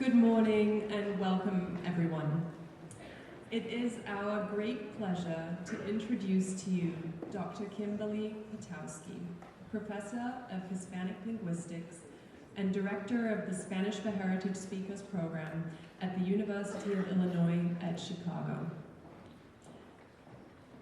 Good morning and welcome, everyone. It is our great pleasure to introduce to you Dr. Kimberly Potowski, Professor of Hispanic Linguistics and Director of the Spanish for Heritage Speakers Program at the University of Illinois at Chicago.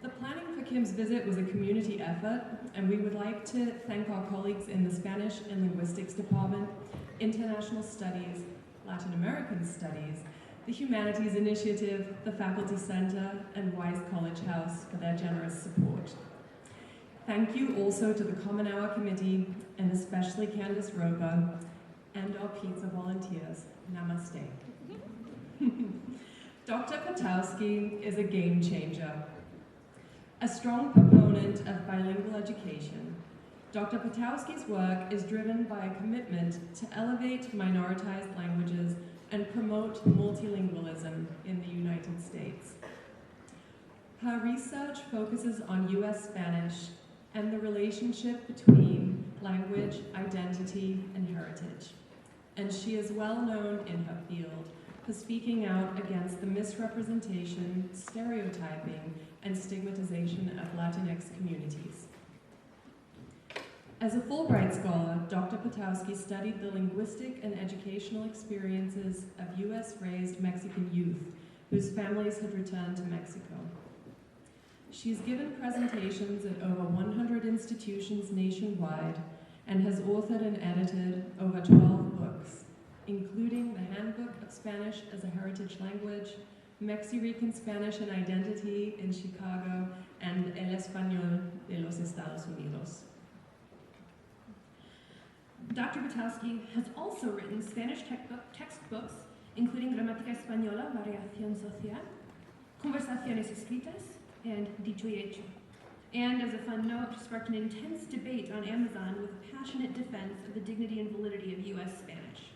The planning for Kim's visit was a community effort, and we would like to thank our colleagues in the Spanish and Linguistics Department, International Studies, Latin American Studies, the Humanities Initiative, the Faculty Center, and Wise College House for their generous support. Thank you also to the Common Hour Committee, and especially Candace Roper, and our pizza volunteers. Namaste. Dr. Potowski is a game changer. A strong proponent of bilingual education, Dr. Potowski's work is driven by a commitment to elevate minoritized languages and promote multilingualism in the United States. Her research focuses on U.S. Spanish and the relationship between language, identity, and heritage. And she is well known in her field for speaking out against the misrepresentation, stereotyping, and stigmatization of Latinx communities. As a Fulbright scholar, Dr. Potowski studied the linguistic and educational experiences of U.S.-raised Mexican youth whose families had returned to Mexico. She's given presentations at over 100 institutions nationwide and has authored and edited over 12 books, including the Handbook of Spanish as a Heritage Language, Mexican Spanish and Identity in Chicago, and El Español de los Estados Unidos. Dr. Potowski has also written Spanish textbooks, including Gramática Española, Variación Social, Conversaciones Escritas, and Dicho y Hecho. And as a fun note, sparked an intense debate on Amazon with a passionate defense of the dignity and validity of U.S. Spanish.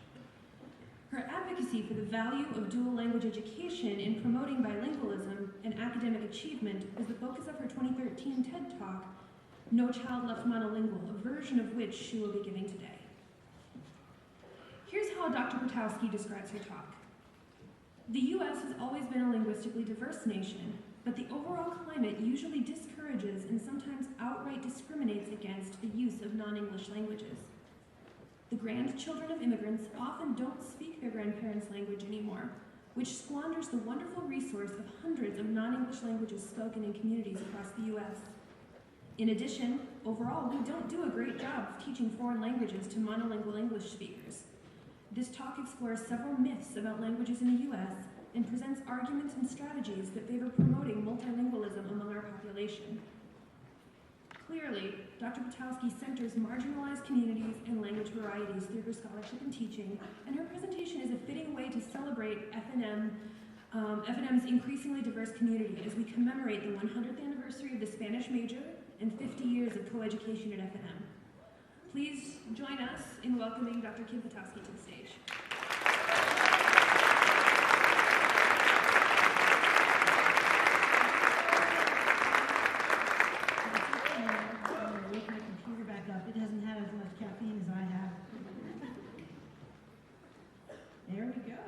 Her advocacy for the value of dual language education in promoting bilingualism and academic achievement was the focus of her 2013 TED Talk, No Child Left Monolingual, a version of which she will be giving today. Here's how Dr. Potowski describes her talk. The U.S. has always been a linguistically diverse nation, but the overall climate usually discourages and sometimes outright discriminates against the use of non-English languages. The grandchildren of immigrants often don't speak their grandparents' language anymore, which squanders the wonderful resource of hundreds of non-English languages spoken in communities across the U.S. In addition, overall, we don't do a great job of teaching foreign languages to monolingual English speakers. This talk explores several myths about languages in the U.S. and presents arguments and strategies that favor promoting multilingualism among our population. Clearly, Dr. Potowski centers marginalized communities and language varieties through her scholarship and teaching, and her presentation is a fitting way to celebrate FNM's increasingly diverse community as we commemorate the 100th anniversary of the Spanish major and 50 years of coeducation at FNM. Please join us in welcoming Dr. Kim Potowski to the stage. It doesn't have as much caffeine as I have. There we go.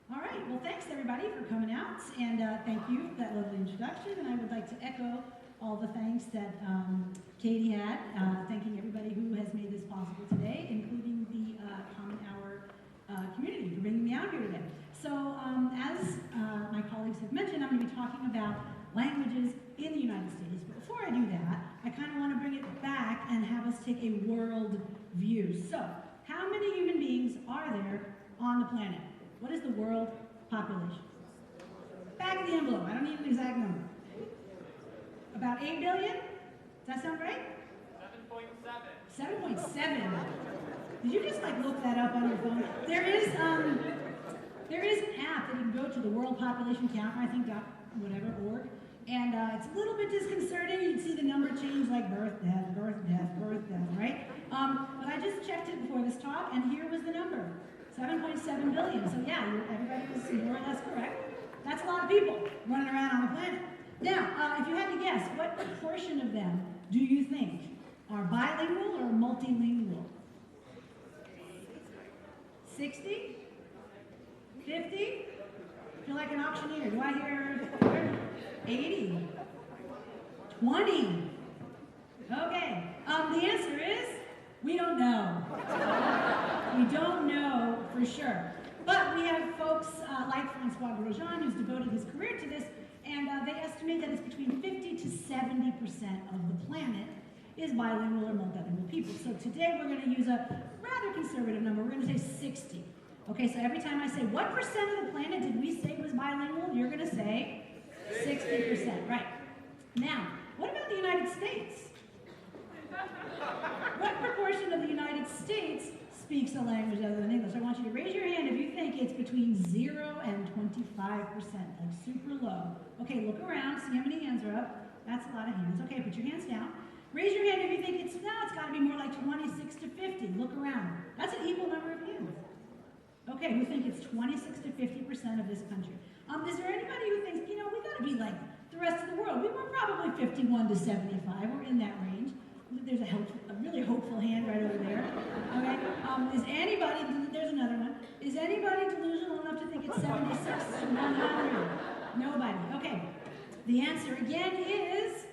All right, well, thanks everybody for coming out, and thank you for that lovely introduction, and I would like to echo all the thanks that Katie had, thanking everybody who has made this possible today, including the Common Hour community for bringing me out here today. So as my colleagues have mentioned, I'm going to be talking about languages in the United States. But before I do that, I kind of want to bring it back and have us take a world view. So, how many human beings are there on the planet? What is the world population? Back of the envelope. I don't need an exact number. About 8 billion? Does that sound right? 7.7. 7.7. Did you just like look that up on your phone? There is an app that you can go to, the World Population Count, I think .org. And it's a little bit disconcerting. You can see the number change like birth, death, right? But I just checked it before this talk, and here was the number, 7.7 billion. So yeah, everybody was more or less correct. That's a lot of people running around on the planet. Now, if you had to guess, what proportion of them do you think are bilingual or multilingual? 60? 50? Feel like an auctioneer. Do I hear 80? 20? Okay. The answer is we don't know. We don't know for sure. But we have folks like Francois Grosjean, who's devoted his career to this, and they estimate that it's between 50 to 70% of the planet is bilingual or multilingual people. So today we're going to use a rather conservative number. We're going to say 60. Okay, so every time I say, what percent of the planet did we say was bilingual? You're going to say 60%, right. Now, what about the United States? What proportion of the United States speaks a language other than English? I want you to raise your hand if you think it's between 0 and 25%, like super low. Okay, look around, see how many hands are up. That's a lot of hands. Okay, put your hands down. Raise your hand if you think it's got to be more like 26 to 50. Look around. That's an equal number of hands. Okay, who think it's 26 to 50% of this country? Is there anybody who thinks, we got to be like the rest of the world? We were probably 51 to 75. We're in that range. There's a really hopeful hand right over there. Okay. Is anybody? There's another one. Is anybody delusional enough to think it's 76 to 100? Nobody. Okay. The answer again is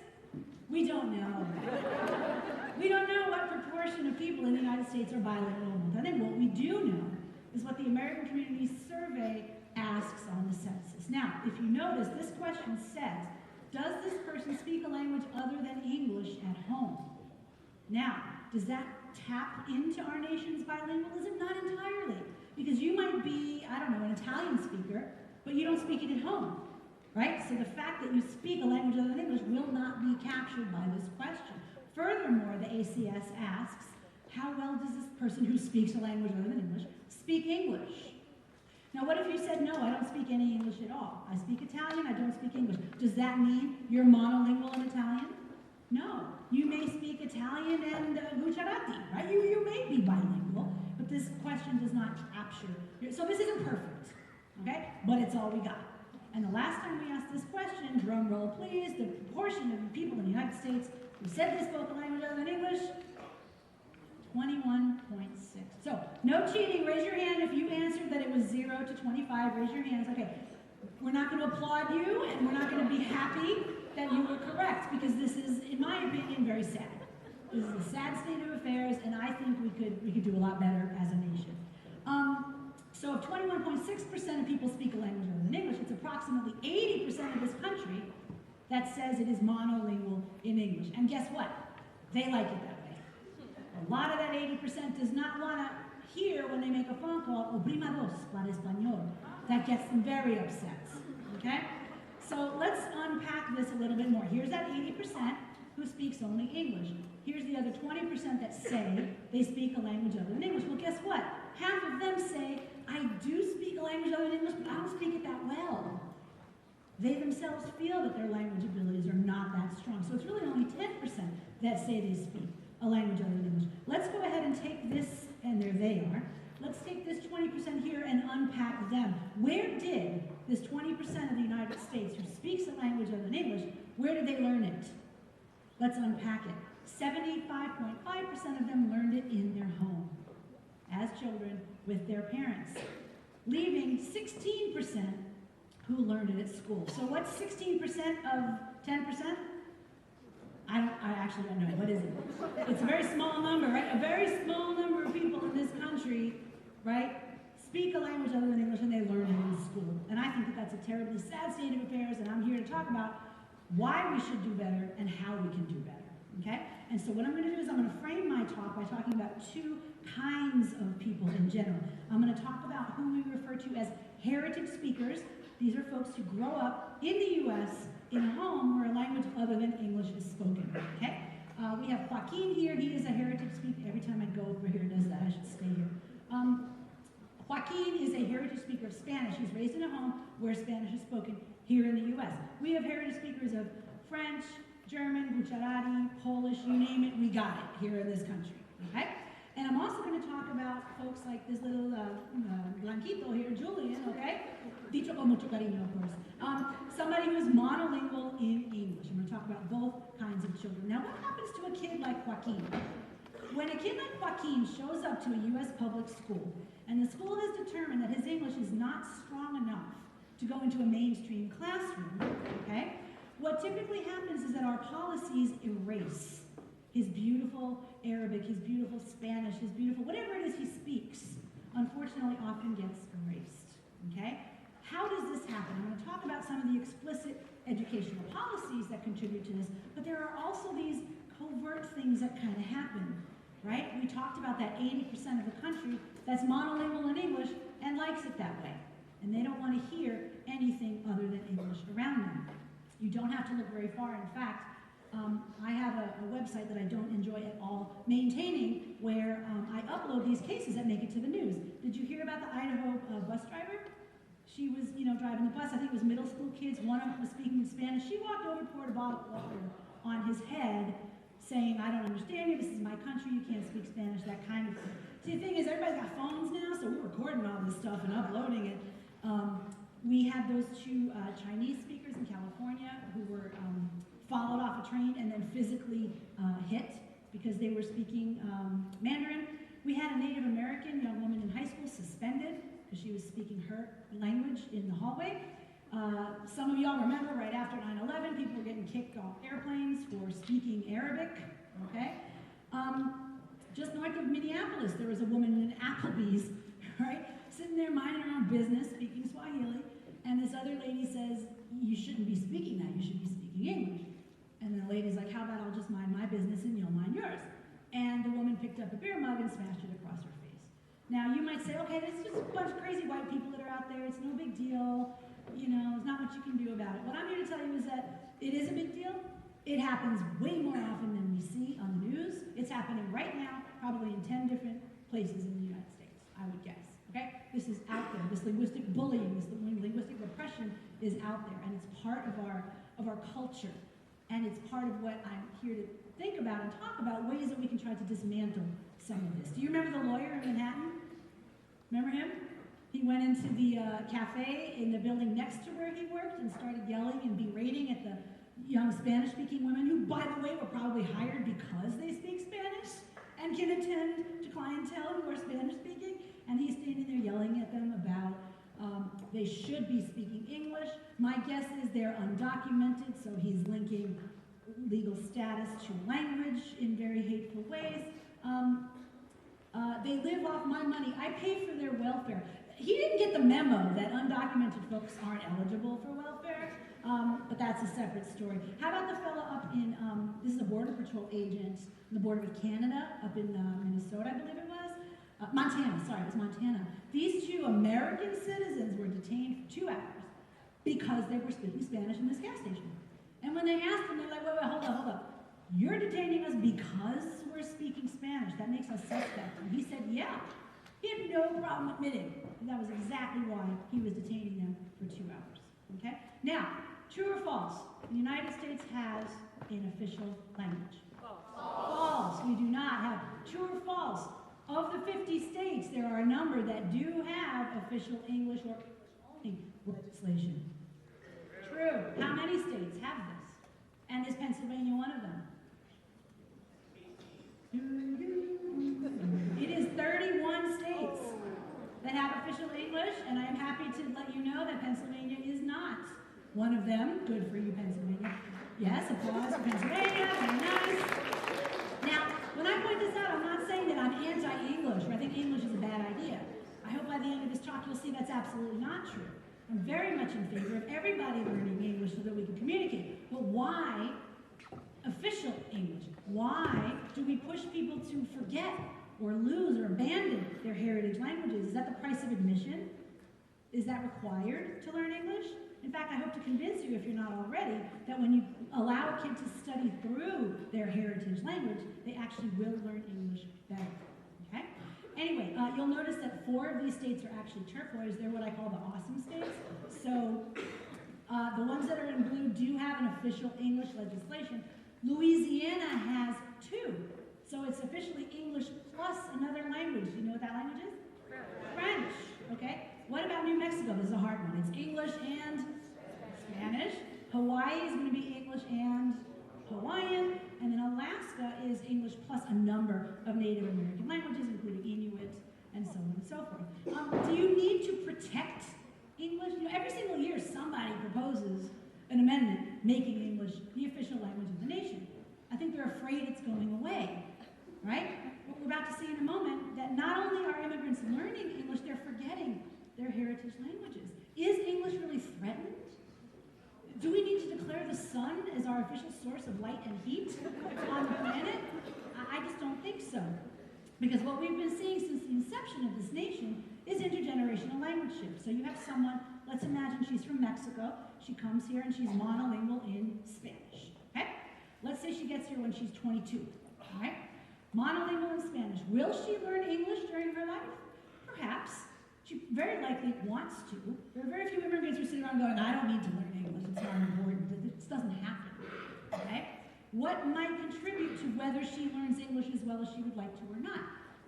we don't know. We don't know what proportion of people in the United States are bilingual. I think what we do know is what the American Community Survey asks on the census. Now, if you notice, this question says, does this person speak a language other than English at home? Now, does that tap into our nation's bilingualism? Not entirely, because you might be, an Italian speaker, but you don't speak it at home, right? So the fact that you speak a language other than English will not be captured by this question. Furthermore, the ACS asks, how well does this person who speaks a language other than English speak English? Now, what if you said, no, I don't speak any English at all. I speak Italian, I don't speak English. Does that mean you're monolingual in Italian? No. You may speak Italian and Gujarati, right? You may be bilingual, but this question does not capture. So this isn't perfect, okay? But it's all we got. And the last time we asked this question, drum roll please, the proportion of people in the United States who said they spoke a language other than English, 21.6. So, no cheating. Raise your hand if you answered that it was 0 to 25. Raise your hands. Okay. We're not going to applaud you, and we're not going to be happy that you were correct, because this is, in my opinion, very sad. This is a sad state of affairs, and I think we could do a lot better as a nation. So if 21.6% of people speak a language other than English, it's approximately 80% of this country that says it is monolingual in English. And guess what? They like it that way. A lot of that 80% does not want to hear when they make a phone call, o prima dos para español. That gets them very upset, okay? So let's unpack this a little bit more. Here's that 80% who speaks only English. Here's the other 20% that say they speak a language other than English. Well, guess what? Half of them say, I do speak a language other than English, but I don't speak it that well. They themselves feel that their language abilities are not that strong. So it's really only 10% that say they speak a language other than English. Let's go ahead and take this, and there they are. Let's take this 20% here and unpack them. Where did this 20% of the United States who speaks a language other than English, where did they learn it? Let's unpack it. 75.5% of them learned it in their home, as children with their parents, leaving 16% who learned it at school. So what's 16% of 10%? I actually don't know. What is it? It's a very small number, right? A very small number of people in this country, right, speak a language other than English, and they learn it in school. And I think that that's a terribly sad state of affairs, and I'm here to talk about why we should do better and how we can do better, okay? And so what I'm going to do is I'm going to frame my talk by talking about two kinds of people in general. I'm going to talk about who we refer to as heritage speakers. These are folks who grow up in the U.S. in a home where a language other than English is spoken, okay? We have Joaquin here. He is a heritage speaker. Every time I go over here, it does that. I should stay here. Joaquin is a heritage speaker of Spanish. He's raised in a home where Spanish is spoken here in the U.S. We have heritage speakers of French, German, Gujarati, Polish, you name it, we got it here in this country, okay? And I'm also going to talk about folks like this little Blanquito here, Julian, okay? Dicho con mucho cariño, of course. Somebody who is monolingual in English. I'm going to talk about both kinds of children. Now, what happens to a kid like Joaquin? When a kid like Joaquin shows up to a U.S. public school, and the school determine that his English is not strong enough to go into a mainstream classroom, okay, what typically happens is that our policies erase his beautiful Arabic, his beautiful Spanish, his beautiful, whatever it is he speaks, unfortunately often gets erased, okay? How does this happen? I'm going to talk about some of the explicit educational policies that contribute to this, but there are also these covert things that kind of happen, right? We talked about that 80% of the country that's monolingual in English and likes it that way, and they don't want to hear anything other than English around them. You don't have to look very far. In fact, I have a website that I don't enjoy at all maintaining where I upload these cases that make it to the news. Did you hear about the Idaho bus driver? She was, driving the bus. I think it was middle school kids. One of them was speaking in Spanish. She walked over, poured a bottle of water on his head, saying, "I don't understand you. This is my country. You can't speak Spanish," that kind of thing. See, the thing is, everybody's got phones now, so we're recording all this stuff and uploading it. We had those two Chinese speakers in California who were followed off a train and then physically hit because they were speaking Mandarin. We had a Native American young woman in high school suspended because she was speaking her language in the hallway. Some of y'all remember right after 9/11, people were getting kicked off airplanes for speaking Arabic, okay? Just north of Minneapolis, there was a woman in Applebee's, right? Sitting there minding her own business, speaking Swahili, and this other lady says, "You shouldn't be speaking that, you should be speaking English." And the lady's like, "How about I'll just mind my business and you'll mind yours?" And the woman picked up a beer mug and smashed it across her face. Now, you might say, okay, this is just a bunch of crazy white people that are out there, it's no big deal, there's not much you can do about it. What I'm here to tell you is that it is a big deal. It happens way more often than we see on the news. It's happening right now, probably in 10 different places in the United States, I would guess. Okay? This is out there. This linguistic bullying, this linguistic repression is out there, and it's part of our culture. And it's part of what I'm here to think about and talk about, ways that we can try to dismantle some of this. Do you remember the lawyer in Manhattan? Remember him? He went into the cafe in the building next to where he worked and started yelling and berating at the young Spanish-speaking women who, by the way, were probably hired because they speak Spanish and can attend to clientele who are Spanish-speaking. And he's standing there yelling at them about they should be speaking English. My guess is they're undocumented, so he's linking legal status to language in very hateful ways. They live off my money. I pay for their welfare. He didn't get the memo that undocumented folks aren't eligible for welfare, but that's a separate story. How about the fellow up in, this is a Border Patrol agent on the border with Canada, up in Minnesota, I believe it was? Montana, sorry, it was Montana. These two American citizens were detained for 2 hours because they were speaking Spanish in this gas station. And when they asked them, they're like, wait, hold up. You're detaining us because we're speaking Spanish. That makes us suspect. And he said, yeah. He had no problem admitting that was exactly why he was detaining them for 2 hours. Okay? Now, true or false? The United States has an official language. False. We do not have. True or false? Of the 50 states, there are a number that do have official English or only legislation. True. How many states have this? And is Pennsylvania one of them? It is 31 states that have official English, and I am happy to let you know that Pennsylvania is not one of them. Good for you, Pennsylvania. Yes, applause for Pennsylvania. Very nice. Now, when I point this out, I'm not saying that I'm anti-English, or I think English is a bad idea. I hope by the end of this talk you'll see that's absolutely not true. I'm very much in favor of everybody learning English so that we can communicate. But why official English? Why do we push people to forget or lose or abandon their heritage languages? Is that the price of admission? Is that required to learn English? In fact, I hope to convince you, if you're not already, that when you allow a kid to study through their heritage language, they actually will learn English better. Okay? Anyway, you'll notice that 4 of these states are actually turquoise. They're what I call the awesome states. So the ones that are in blue do have an official English legislation. Louisiana has 2. So it's officially English plus another language. Do you know what that language is? French. Okay? What about New Mexico? This is a hard one. It's English and Spanish. Hawaii is going to be English and Hawaiian. And then Alaska is English plus a number of Native American languages, including Inuit and so on and so forth. Do you need protect English? You know, every single year somebody proposes an amendment making English the official language of the nation. I think they're afraid it's going away, right? But we're about to see in a moment that not only are immigrants learning English, they're forgetting their heritage languages. Is English really threatened? Do we need to declare the sun as our official source of light and heat on the planet? I just don't think so. Because what we've been seeing since the inception of this nation is intergenerational language shift. So you have someone, let's imagine she's from Mexico, she comes here and she's monolingual in Spanish, okay? Let's say she gets here when she's 22, all right? Monolingual in Spanish. Will she learn English during her life? Perhaps. She very likely wants to. There are very few immigrants who sit around going, I don't need to learn English, it's not important. This doesn't happen, okay? What might contribute to whether she learns English as well as she would like to or not?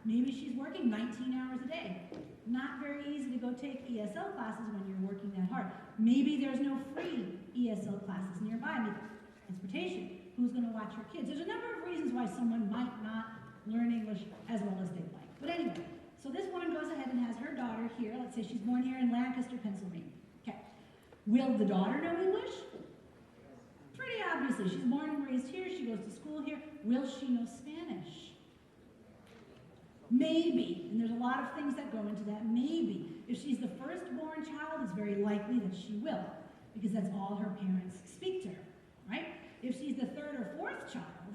Maybe she's working 19 hours a day. Not very easy to go take ESL classes when you're working that hard. Maybe there's no free ESL classes nearby. Maybe transportation. Who's going to watch your kids? There's a number of reasons why someone might not learn English as well as they'd like. But anyway, so this woman goes ahead and has her daughter here. Let's say she's born here in Lancaster, Pennsylvania. Okay. Will the daughter know English? Pretty obviously. She's born and raised here. She goes to school here. Will she know Spanish? Maybe. And there's a lot of things that go into that. Maybe. If she's the firstborn child, it's very likely that she will, because that's all her parents speak to her, right? If she's the third or fourth child,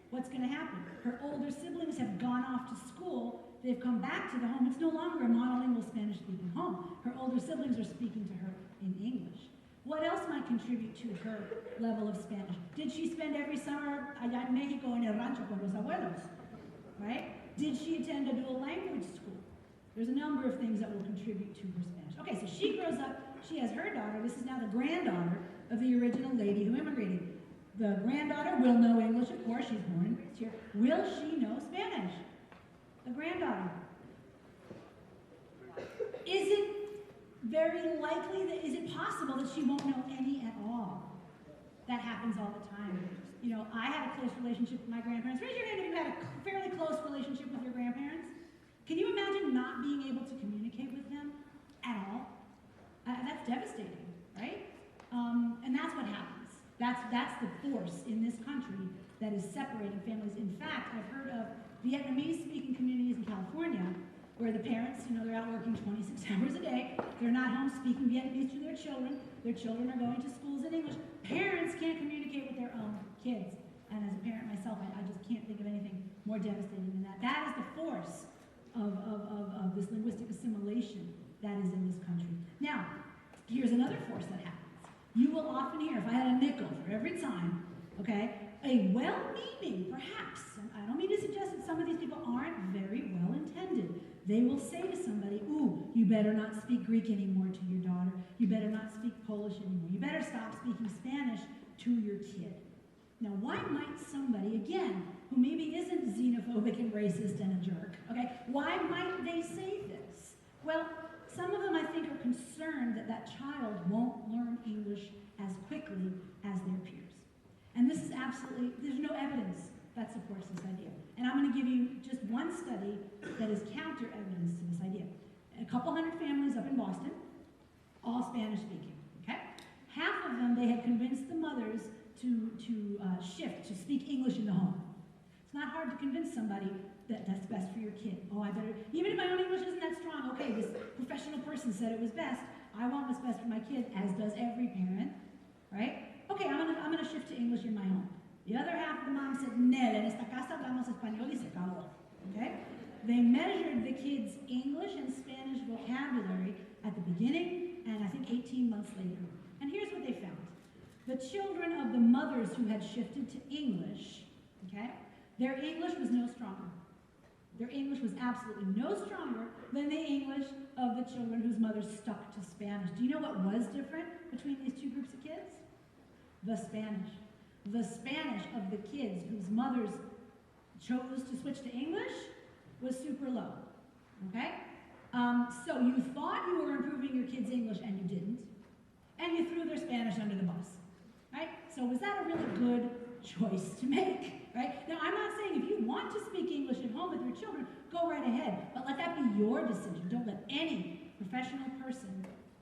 what's going to happen? Her older siblings have gone off to school. They've come back to the home. It's no longer a monolingual Spanish-speaking home. Her older siblings are speaking to her in English. What else might contribute to her level of Spanish? Did she spend every summer allá en Mexico en el rancho con los abuelos? Right? Did she attend a dual language school? There's a number of things that will contribute to her Spanish. Okay, so she grows up, she has her daughter. This is now the granddaughter of the original lady who immigrated. The granddaughter will know English, of course, she's born and raised here. Will she know Spanish? The granddaughter. Is it very likely that, is it possible that she won't know any at all? That happens all the time. You know, I had a close relationship with my grandparents. Raise your hand if you had a fairly close relationship with your grandparents. Can you imagine not being able to communicate with them at all? That's devastating, right? And that's what happens. That's the force in this country that is separating families. In fact, I've heard of Vietnamese-speaking communities in California where the parents, you know, they're out working 26 hours a day. They're not home speaking Vietnamese to their children. Their children are going to schools in English. Parents can't communicate with their own kids. And as a parent myself, I just can't think of anything more devastating than that. That is the force of this linguistic assimilation that is in this country. Now, here's another force that happens. You will often hear, if I had a nickel for every time, okay, a well-meaning, perhaps, and I don't mean to suggest that some of these people aren't very well-intended. They will say to somebody, ooh, you better not speak Greek anymore to your daughter. You better not speak Polish anymore. You better stop speaking Spanish to your kid. Now, why might somebody, again, who maybe isn't xenophobic and racist and a jerk, okay, why might they say this? Well, some of them, I think, are concerned that that child won't learn English as quickly as their peers. And this is absolutely, there's no evidence that supports this idea. And I'm going to give you just one study that is counter-evidence to this idea. A couple hundred families up in Boston, all Spanish-speaking, okay? Half of them, they had convinced the mothers to shift, to speak English in the home. It's not hard to convince somebody that that's best for your kid. Oh, I better, even if my own English isn't that strong, okay, this professional person said it was best. I want what's best for my kid, as does every parent, right? Okay, I'm gonna shift to English in my home. The other half of the mom said, Nel, en esta casa hablamos español y se acabó, okay? They measured the kids' English and Spanish vocabulary at the beginning and I think 18 months later. And here's what they found. The children of the mothers who had shifted to English, okay, their English was no stronger. Their English was absolutely no stronger than the English of the children whose mothers stuck to Spanish. Do you know what was different between these two groups of kids? The Spanish. The Spanish of the kids whose mothers chose to switch to English was super low, okay? So you thought you were improving your kids' English and you didn't, and you threw their Spanish under the bus, right? So was that a really good choice to make, right? Now, I'm not saying if you want to speak English at home with your children, go right ahead, but let that be your decision. Don't let any professional person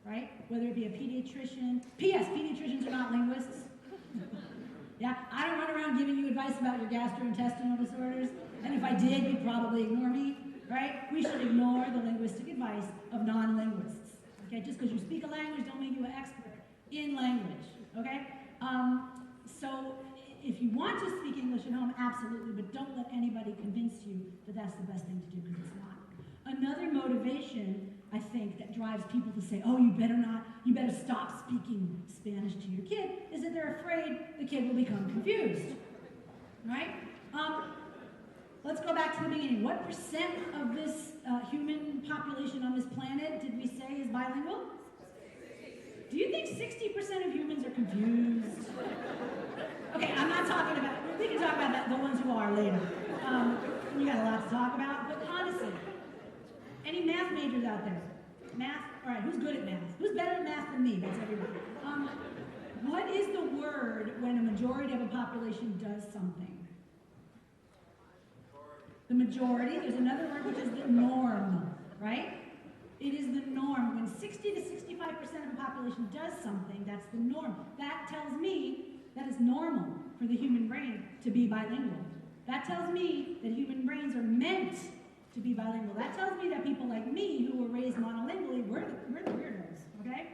right? Whether it be a pediatrician. P.S. Pediatricians are not linguists. Yeah, I don't run around giving you advice about your gastrointestinal disorders, and if I did, you'd probably ignore me, right? We should ignore the linguistic advice of non-linguists, okay? Just because you speak a language don't make you an expert in language, okay? So if you want to speak English at home, absolutely, but don't let anybody convince you that that's the best thing to do, because it's not. Another motivation, I think, that drives people to say, oh, you better stop speaking Spanish to your kid, is that they're afraid the kid will become confused, right? Let's go back to the beginning. What percent of this human population on this planet did we say is bilingual? Do you think 60% of humans are confused? Okay, I'm not talking about, we can talk about that, the ones who are later. We got a lot to talk about, but honestly, any math majors out there? Math? All right, who's good at math? Who's better at math than me? That's everybody. What is the word when a majority of a population does something? The majority. There's another word which is the norm, right? It is the norm. When 60 to 65% of the population does something, that's the norm. That tells me that it's normal for the human brain to be bilingual. That tells me that human brains are meant to be bilingual. That tells me that people like me who were raised monolingually, we're the weirdos, okay?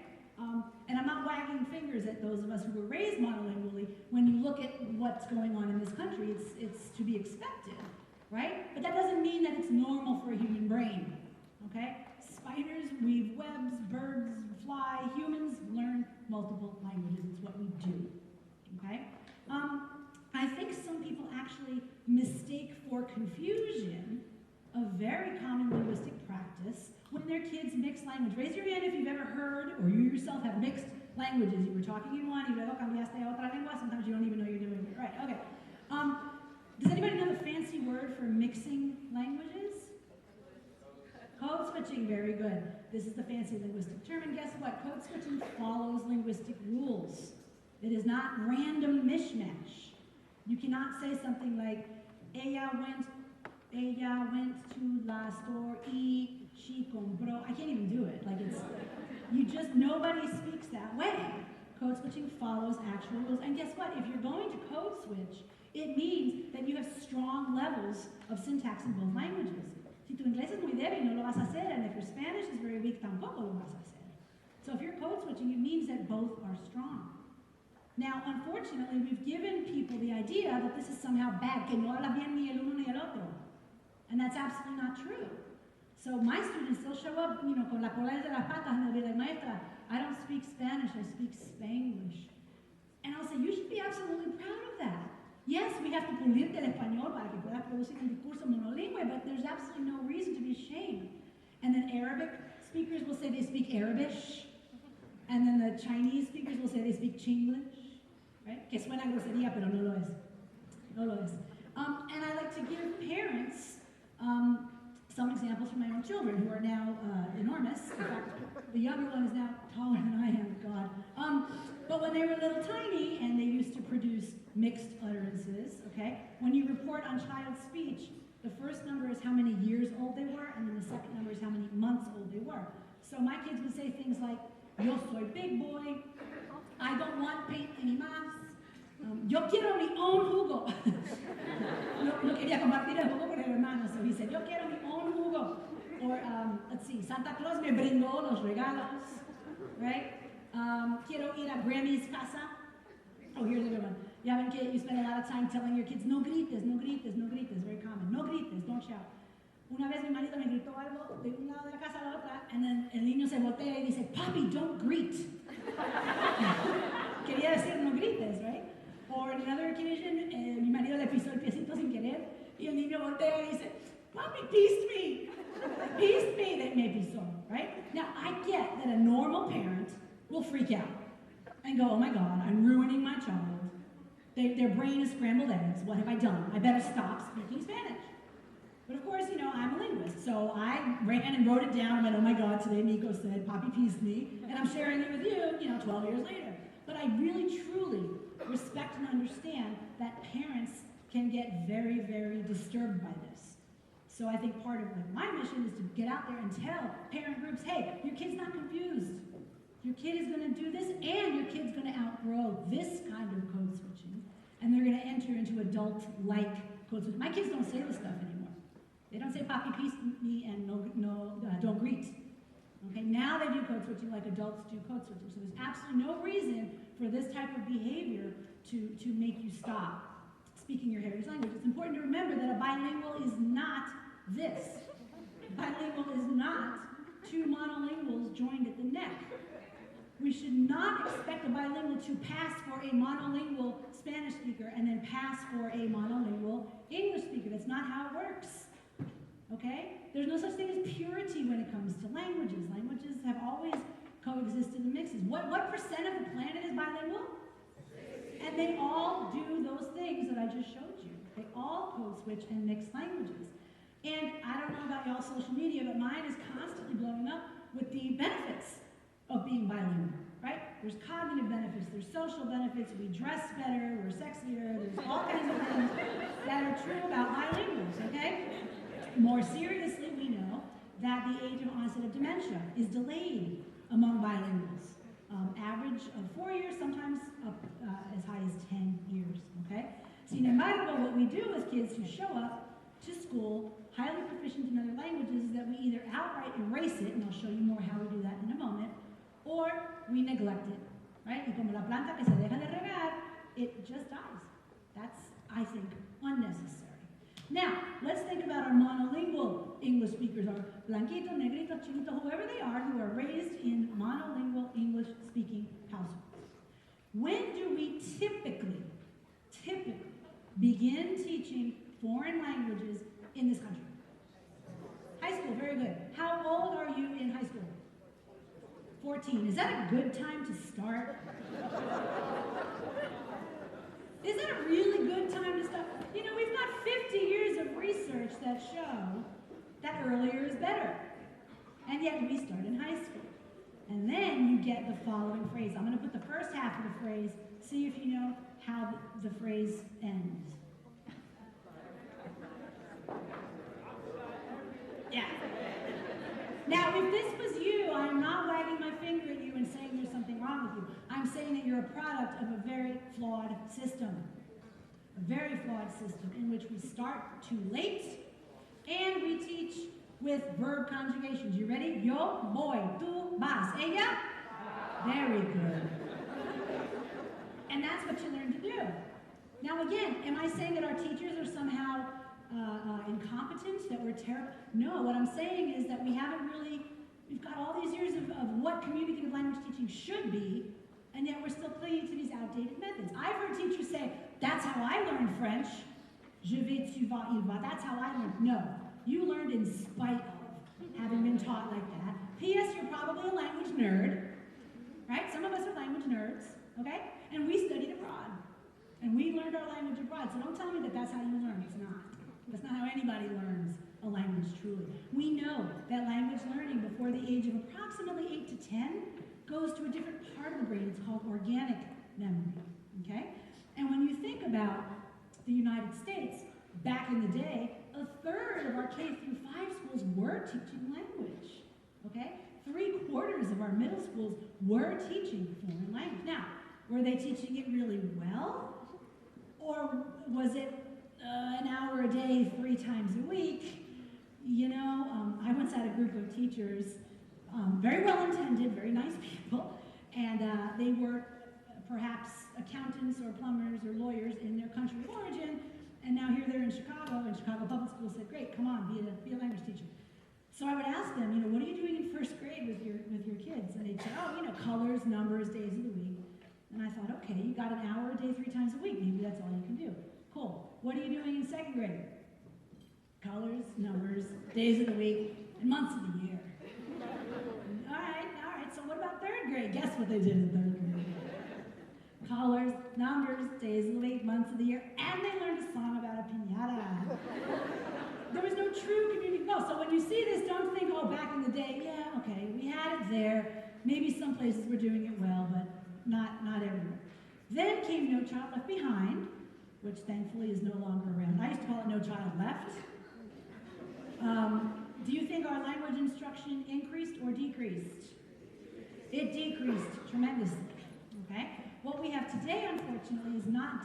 And I'm not wagging fingers at those of us who were raised monolingually. When you look at what's going on in this country, it's to be expected, right? But that doesn't mean that it's normal for a human brain, okay? Spiders weave webs, birds fly, humans learn multiple languages. It's what we do, okay? I think some people actually mistake for confusion a very common linguistic practice when their kids mix language. Raise your hand if you've ever heard, or you yourself have mixed languages. You were talking in one, y luego cambiaste a otra lengua, sometimes you don't even know you're doing it. Right, okay. Does anybody know the fancy word for mixing languages? Code switching, very good. This is the fancy linguistic term, and guess what? Code switching follows linguistic rules. It is not random mishmash. You cannot say something like, ella went to la store y she compró. I can't even do it. Like nobody speaks that way. Code switching follows actual rules. And guess what? If you're going to code switch, it means that you have strong levels of syntax in both languages. Si tu inglés es muy débil, no lo vas a hacer, and if your Spanish is very weak, tampoco lo vas a hacer. So if you're code switching, it means that both are strong. Now, unfortunately, we've given people the idea that this is somehow bad, que no habla bien ni el uno ni el otro. And that's absolutely not true. So my students, they'll show up, con la cola de las patas, and they'll be like, maestra, I don't speak Spanish, I speak Spanglish. And I'll say, you should be absolutely proud of that. Yes, we have to pulirte el español para que puedas producir un discurso monolingüe, but there's absolutely no reason to be ashamed. And then Arabic speakers will say they speak Arabish, and then the Chinese speakers will say they speak Chinglish, right? Que suena grosería, pero no lo es. No lo es. And I like to give parents some examples from my own children, who are now enormous. In fact, the younger one is now taller than I am, God. But when they were little tiny and they used to produce mixed utterances, okay? When you report on child speech, the first number is how many years old they were, and then the second number is how many months old they were. So my kids would say things like, yo soy big boy, I don't want paint any más, yo quiero mi own jugo. No quería compartir el jugo con el hermano, so he said, yo quiero mi own jugo. Or, let's see, Santa Claus me brindó los regalos, right? Quiero ir a Grammy's casa. Oh, here's a good one. You spend a lot of time telling your kids, no grites, no grites, no grites, very common. No grites, don't shout. Una vez mi marido me gritó algo de un lado de la casa a la otra, and then el niño se voltea y dice, papi, don't greet. Quería decir no grites, right? Or on another occasion, mi marido le pisó el piecito sin querer, y el niño voltea y dice, papi, peaced me. Peaced me, that may be so, right? Now, I get that a normal parent will freak out and go, oh my God, I'm ruining my child. Their brain is scrambled eggs. What have I done? I better stop speaking Spanish. But of course, I'm a linguist, so I ran and wrote it down and went, oh my God, today Nico said, Papi peaced me, and I'm sharing it with you, 12 years later. But I really, truly respect and understand that parents can get very, very disturbed by this. So I think part of my mission is to get out there and tell parent groups, hey, your kid's not confused. Your kid is going to do this, and your kid's going to outgrow this kind of code switching, and they're going to enter into adult-like code switching. My kids don't say this stuff anymore. They don't say "papi, peace, me," and don't greet. Okay, now they do code switching like adults do code switching. So there's absolutely no reason for this type of behavior to make you stop speaking your heritage language. It's important to remember that a bilingual is not this. Bilingual is not two monolinguals joined at the neck. We should not expect a bilingual to pass for a monolingual Spanish speaker and then pass for a monolingual English speaker. That's not how it works. Okay? There's no such thing as purity when it comes to languages. Languages have always coexisted in mixes. What percent of the planet is bilingual? And they all do those things that I just showed you. They all code switch and mix languages. And I don't know about y'all's social media, but mine is constantly blowing up with the benefits of being bilingual, right? There's cognitive benefits, there's social benefits, we dress better, we're sexier, there's all kinds of things that are true about bilinguals, okay? More seriously, we know that the age of onset of dementia is delayed among bilinguals. Average of 4 years, sometimes up as high as 10 years, okay? Sin embargo, what we do with kids who show up to school highly proficient in other languages is that we either outright erase it, and I'll show you more how we do that in a moment, or we neglect it, right? Y como la planta que se deja de regar, it just dies. That's, I think, unnecessary. Now, let's think about our monolingual English speakers, our blanquito, negrito, chinito, whoever they are, who are raised in monolingual English-speaking households. When do we typically begin teaching foreign languages in this country? High school, very good. How old are you in high school? 14. Is that a good time to start? Is that a really good time to start? You know, we've got 50 years of research that show that earlier is better. And yet we start in high school. And then you get the following phrase. I'm going to put the first half of the phrase, see if you know how the phrase ends. Yeah. Now, if this was you, I'm not wagging my finger at you and saying there's something wrong with you. I'm saying that you're a product of a very flawed system. A very flawed system in which we start too late and we teach with verb conjugations. You ready? Yo voy, tú vas. Ella? Very good. And that's what you learn to do. Now again, am I saying that our teachers are somehow incompetent, that we're terrible? No, what I'm saying is that we've got all these years of what communicative language teaching should be, and yet we're still clinging to these outdated methods. I've heard teachers say, that's how I learned French. Je vais, tu vas, il va. That's how I learned. No, you learned in spite of having been taught like that. P.S., you're probably a language nerd, right? Some of us are language nerds, okay? And we studied abroad. And we learned our language abroad. So don't tell me that that's how you learn. It's not. That's not how anybody learns a language truly. We know that language learning before the age of approximately 8 to 10 goes to a different part of the brain. It's called organic memory, okay? And when you think about the United States, back in the day, a third of our K through 5 schools were teaching language, okay? 3/4 of our middle schools were teaching foreign language. Now, were they teaching it really well? Or was it an hour a day, 3 times a week? You know, I once had a group of teachers, very well-intended, very nice people, and they were perhaps accountants or plumbers or lawyers in their country of origin, and now here they're in Chicago, and Chicago Public Schools said, great, come on, be a language teacher. So I would ask them, you know, what are you doing in first grade with your kids? And they'd say, oh, you know, colors, numbers, days of the week. And I thought, okay, you got an hour a day, 3 times a week. Maybe that's all you can do. Cool. What are you doing in second grade? Colors, numbers, days of the week, and months of the year. All right. So what about third grade? Guess what they did in third grade? Colors, numbers, days of the week, months of the year, and they learned a song about a piñata. There was no true community. No, so when you see this, don't think, oh, back in the day, yeah, okay, we had it there. Maybe some places were doing it well, but not everywhere. Then came No Child Left Behind, which thankfully is no longer around. I used to call it No Child Left. Do you think our language instruction increased or decreased? It decreased tremendously, okay? What we have today, unfortunately, is not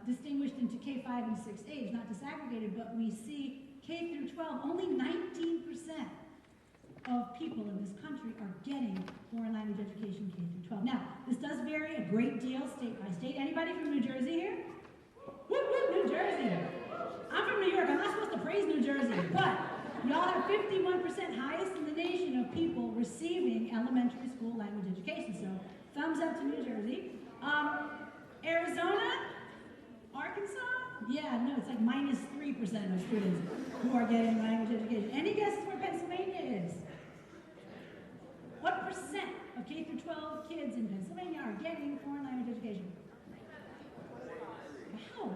distinguished into K-5 and 6A, it's not disaggregated, but we see K through 12, only 19% of people in this country are getting foreign language education K through 12. Now, this does vary a great deal state by state. Anybody from New Jersey here? Whoop, whoop, New Jersey. I'm from New York. I'm not supposed to praise New Jersey, but y'all have 51% highest in the nation of people receiving elementary school language education. So, thumbs up to New Jersey. Arizona? Arkansas? Yeah, no, it's like minus 3% of students who are getting language education. Any guesses where Pennsylvania is? What percent of K through 12 kids in Pennsylvania are getting foreign language education? Wow,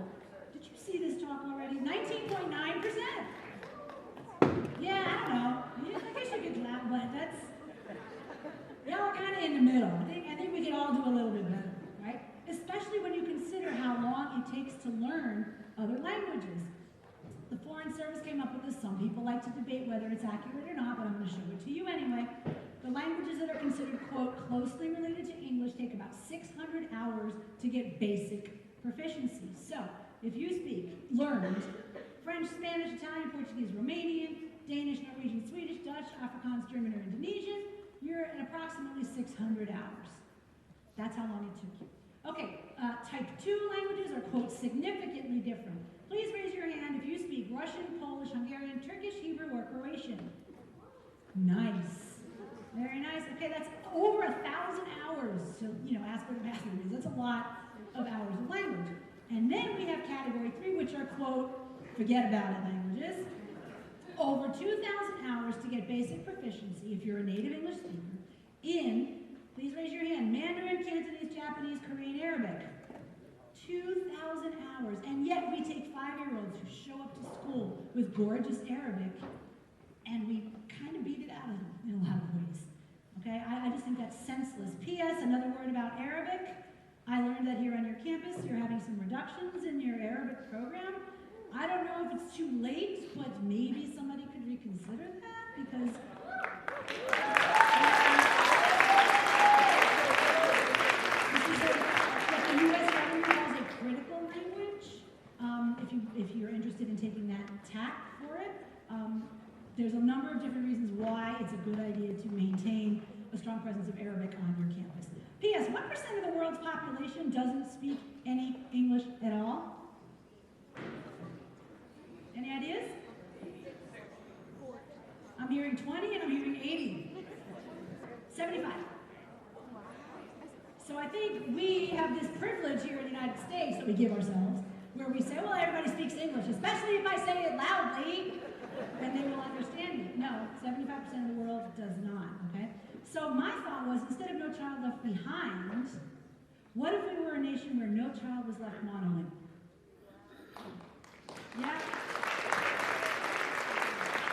did you see this talk already? 19.9%. Yeah, I don't know. Yeah, I guess you could clap, but that's, y'all are kind of in the middle. I think we could all do a little bit better, right? Especially when you consider how long it takes to learn other languages. The Foreign Service came up with this. Some people like to debate whether it's accurate or not, but I'm going to show it to you anyway. The languages that are considered, quote, closely related to English take about 600 hours to get basic proficiency. So, if you learned French, Spanish, Italian, Portuguese, Romanian, Danish, Norwegian, Swedish, Dutch, Afrikaans, German, or Indonesian, you're at approximately 600 hours. That's how long it took you. Okay, type 2 languages are, quote, significantly different. Please raise your hand if you speak Russian, Polish, Hungarian, Turkish, Hebrew, or Croatian. Nice. Very nice. Okay, that's over 1,000 hours to, ask what a master is. That's a lot of hours of language. And then we have category 3, which are, quote, forget about it languages. Over 2,000 hours to get basic proficiency if you're a native English speaker in, please raise your hand, Mandarin, Cantonese, Japanese, Korean, Arabic. 2,000 hours. And yet we take 5-year-olds who show up to school with gorgeous Arabic and we kind of beat it out of them in a lot of ways. Okay, I just think that's senseless. P.S. Another word about Arabic. I learned that here on your campus you're having some reductions in your Arabic program. I don't know if it's too late, but maybe somebody could reconsider that because this is what the U.S. government calls a critical language. If you're interested in taking that tack for it, there's a number of different reasons why it's a good idea to maintain a strong presence of Arabic on your campus. P.S. What percent of the world's population doesn't speak any English at all? Any ideas? I'm hearing 20 and I'm hearing 80. 75. So I think we have this privilege here in the United States that we give ourselves, where we say, well, everybody speaks English, especially if I say it loudly, then they will understand me. No, 75% of the world does not, okay? So my thought was, instead of No Child Left Behind, what if we were a nation where no child was left monolingual? Yeah?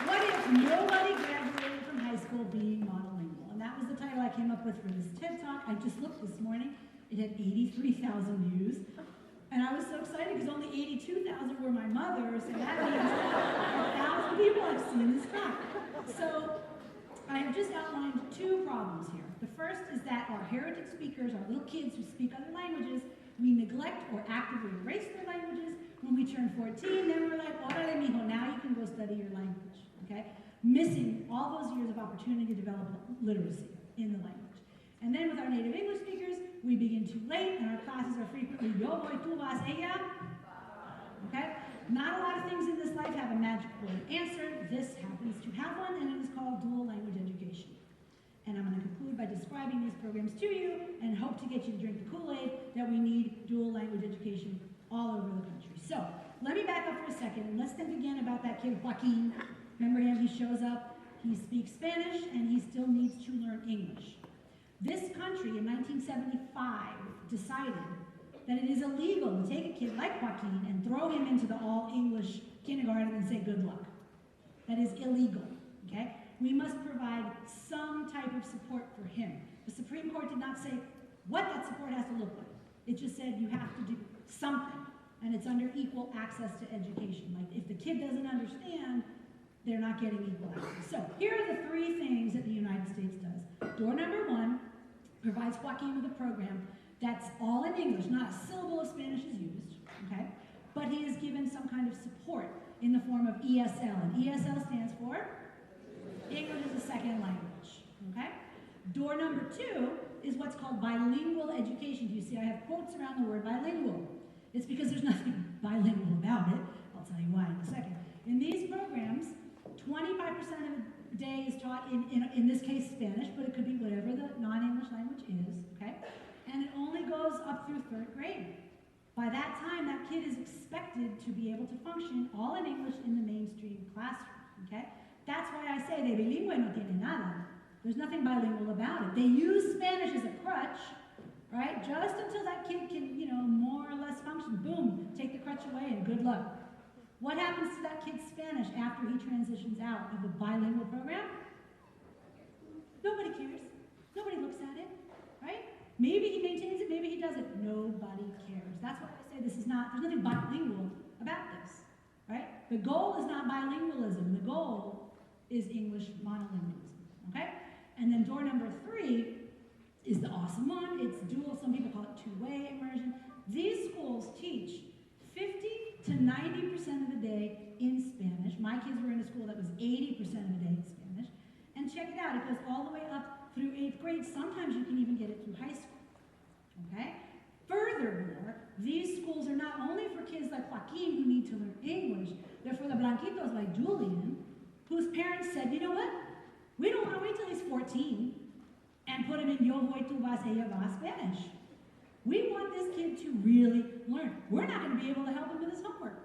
What if nobody graduated from high school being monolingual? And that was the title I came up with for this TED Talk. I just looked this morning. It had 83,000 views. And I was so excited because only 82,000 were my mother, so that means 1,000 people have seen this talk. So I have just outlined 2 problems here. The first is that our heritage speakers, our little kids who speak other languages, we neglect or actively erase their languages. When we turn 14, then we're like, órale, mijo, now you can go study your language, okay? Missing all those years of opportunity to develop literacy in the language. And then with our native English speakers, we begin too late, and our classes are frequently, yo voy, tú vas, ella. Okay? Not a lot of things in this life have a magic word answer. This happens to have one, and it is called dual language education. And I'm going to conclude by describing these programs to you and hope to get you to drink the Kool-Aid that we need dual language education all over the country. So, let me back up for a second, and let's think again about that kid, Joaquin. Remember him? He shows up, he speaks Spanish, and he still needs to learn English. This country, in 1975, decided that it is illegal to take a kid like Joaquin and throw him into the all-English kindergarten and say good luck. That is illegal, okay? We must provide some type of support for him. The Supreme Court did not say what that support has to look like. It just said you have to do something, and it's under equal access to education. Like, if the kid doesn't understand, they're not getting equal access. So, here are the 3 things that the United States does. Door Joaquin with a program that's all in English, not a syllable of Spanish is used, okay? But he is given some kind of support in the form of ESL, and ESL stands for English as a Second Language, okay? Door number 2 is what's called bilingual education. Do you see I have quotes around the word bilingual? It's because there's nothing bilingual about it. I'll tell you why in a second. In these programs, 25% of the day is taught in this case Spanish, but it could be whatever the non-English language is, okay? And it only goes up through 3rd grade. By that time, that kid is expected to be able to function all in English in the mainstream classroom, okay? That's why I say de bilingüe no tiene nada. There's nothing bilingual about it. They use Spanish as a crutch, right? Just until that kid can, you know, more or less function. Boom, take the crutch away and good luck. What happens to that kid's Spanish after he transitions out of the bilingual program? Nobody cares. Nobody looks at it, right? Maybe he maintains it, maybe he doesn't. Nobody cares. That's why I say this is not, there's nothing bilingual about this, right? The goal is not bilingualism. The goal is English monolingualism, okay? And then door number 3 is the awesome one. It's dual, some people call it two-way immersion. These schools teach 50 to 90% of the day in Spanish. My kids were in a school that was 80% of the day in Spanish. And check it out, it goes all the way up through 8th grade. Sometimes you can even get it through high school, okay? Furthermore, these schools are not only for kids like Joaquin who need to learn English, they're for the blanquitos like Julian, whose parents said, you know what? We don't want to wait till he's 14 and put him in yo voy, tú vas, ella va Spanish. We want this kid to really learn. We're not going to be able to help him with his homework,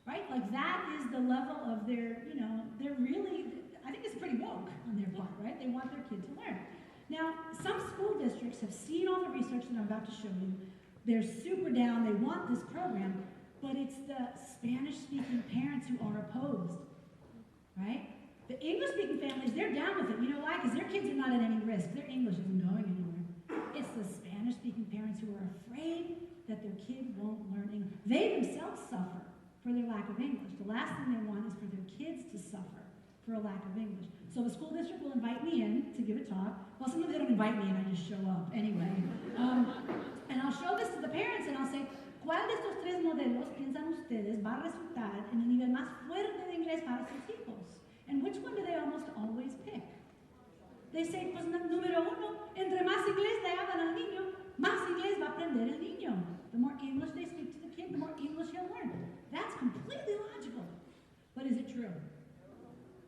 right? Like that is the level of their, you know, they're really, I think it's pretty woke on their part, right? They want their kid to learn. Now, some school districts have seen all the research that I'm about to show you. They're super down, they want this program, but it's the Spanish-speaking parents who are opposed, right? The English-speaking families, they're down with it. You know why? Because their kids are not at any risk. Their English isn't going anywhere. It's the Spanish-speaking parents who are afraid that their kid won't learn English. They themselves suffer for their lack of English. The last thing they want is for their kids to suffer for a lack of English. So the school district will invite me in to give a talk. Well, sometimes they don't invite me in, I just show up anyway. And I'll show this to the parents and I'll say, ¿cuál de estos 3 modelos piensan ustedes va a resultar en el nivel más fuerte de inglés para sus hijos? And which one do they almost always pick? They say, pues número 1, entre más inglés le hablan al niño, más inglés va a aprender el niño. The more English they speak to the kid, the more English he'll learn. That's completely logical. But is it true?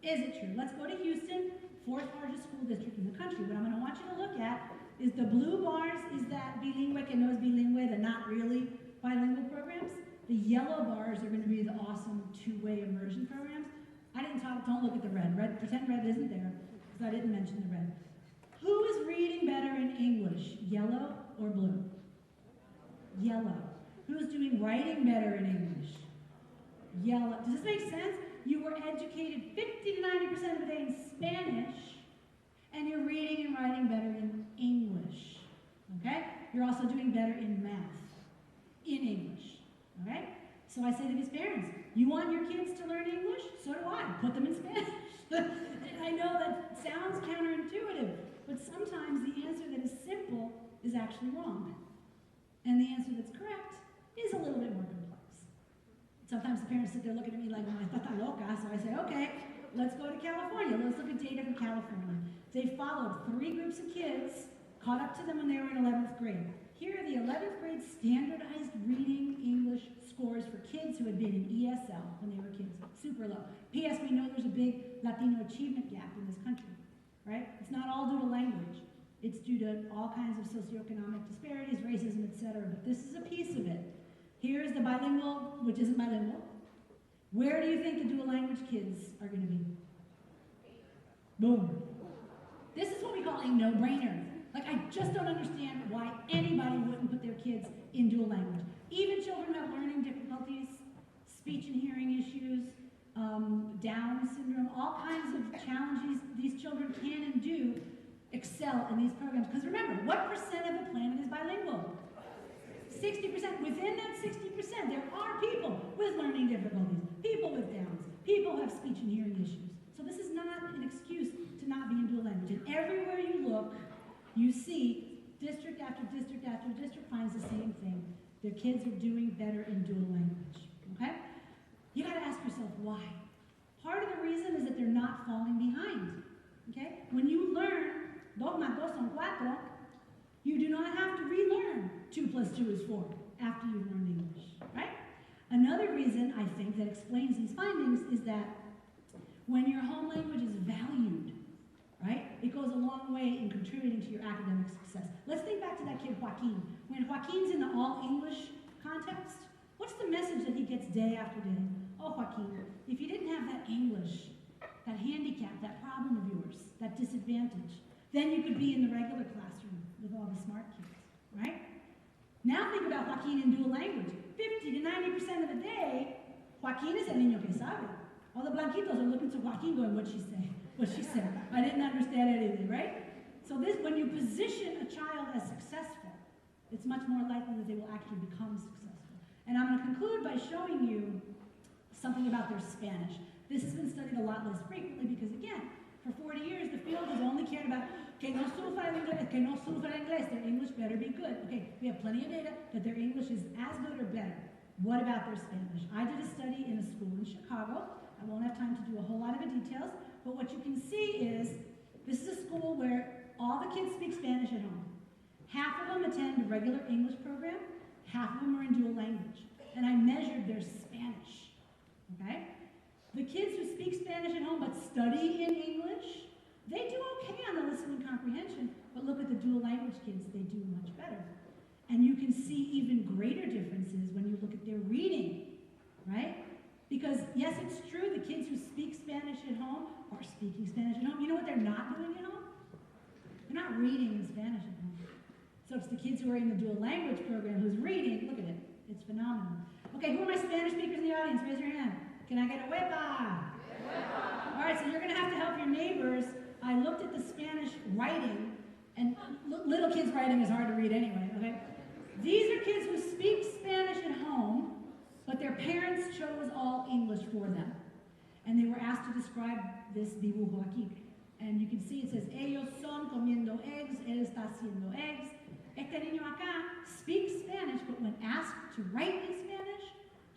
Is it true? Let's go to Houston, 4th largest school district in the country. What I'm going to want you to look at is the blue bars is that bilingüe que no es bilingüe, the not really bilingual programs. The yellow bars are going to be the awesome two-way immersion programs. I didn't talk, don't look at the red. Pretend red isn't there, because I didn't mention the red. Who is reading better in English, yellow or blue? Yellow. Who's doing writing better in English? Yellow. Does this make sense? You were educated 50 to 90% of the day in Spanish, and you're reading and writing better in English, okay? You're also doing better in math, in English, all right? So I say to these parents, you want your kids to learn English? So do I. Put them in Spanish. And I know that sounds counterintuitive, but sometimes the answer that is simple is actually wrong. And the answer that's correct is a little bit more complex. Sometimes the parents sit there looking at me like, "Está tan loca," so I say, okay, let's go to California. Let's look at data from California. They followed 3 groups of kids, caught up to them when they were in 11th grade. Here are the 11th grade standardized reading English scores for kids who had been in ESL when they were kids, super low. P.S. We know there's a big Latino achievement gap in this country, right? It's not all due to language. It's due to all kinds of socioeconomic disparities, racism, etc. But this is a piece of it. Here's the bilingual, which isn't bilingual. Where do you think the dual language kids are going to be? Boom. This is what we call a no-brainer. Like, I just don't understand why anybody wouldn't put their kids in dual language. Even children who have learning difficulties, speech and hearing issues, Down syndrome, all kinds of challenges these children can and do excel in these programs. Because remember, what percent of the planet is bilingual? 60%. Within that 60%, there are people with learning difficulties, people with Downs, people who have speech and hearing issues. So this is not an excuse to not be in dual language. And everywhere you look, you see District after district after district finds the same thing. Their kids are doing better in dual language, okay? You gotta ask yourself why. Part of the reason is that they're not falling behind, okay? When you learn 2 más 2 son 4, you do not have to relearn 2 plus 2 is 4 after you've learned English, right? Another reason, I think, that explains these findings is that when your home language is valued, right, it goes a long way in contributing to your academic success. Let's think back to that kid, Joaquin. When Joaquin's in the all-English context, what's the message that he gets day after day? Oh, Joaquin, if you didn't have that English, that handicap, that problem of yours, that disadvantage, then you could be in the regular classroom with all the smart kids, right? Now think about Joaquin in dual language. 50 to 90% of the day, Joaquin is el niño que sabe. All the blanquitos are looking to Joaquin going, what'd she say? What she said? I didn't understand anything, right? So this, when you position a child as successful, it's much more likely that they will actually become successful. And I'm going to conclude by showing you something about their Spanish. This has been studied a lot less frequently because, again, for 40 years, the field has only cared about que no sufra el inglés, que no sufra el inglés. Their English better be good. Okay, we have plenty of data that their English is as good or better. What about their Spanish? I did a study in a school in Chicago. I won't have time to do a whole lot of the details, but what you can see is this is a school where all the kids speak Spanish at home. Half of them attend a regular English program, half of them are in dual language. And I measured their Spanish, okay? The kids who speak Spanish at home but study in English, they do okay on the listening comprehension, but look at the dual language kids, they do much better. And you can see even greater differences when you look at their reading, right? Because yes, it's true, the kids who speak Spanish at home are speaking Spanish at home. You know what they're not doing at home? They're not reading in Spanish at home. So it's the kids who are in the dual language program who's reading, look at it, it's phenomenal. Okay, who are my Spanish speakers in the audience? Raise your hand. Can I get a huepa? All right, so you're going to have to help your neighbors. I looked at the Spanish writing, and little kids' writing is hard to read anyway, okay? These are kids who speak Spanish at home, but their parents chose all English for them. And they were asked to describe this dibujo aquí. And you can see it says, ellos son comiendo eggs, él está haciendo eggs. Este niño acá speaks Spanish, but when asked to write in Spanish,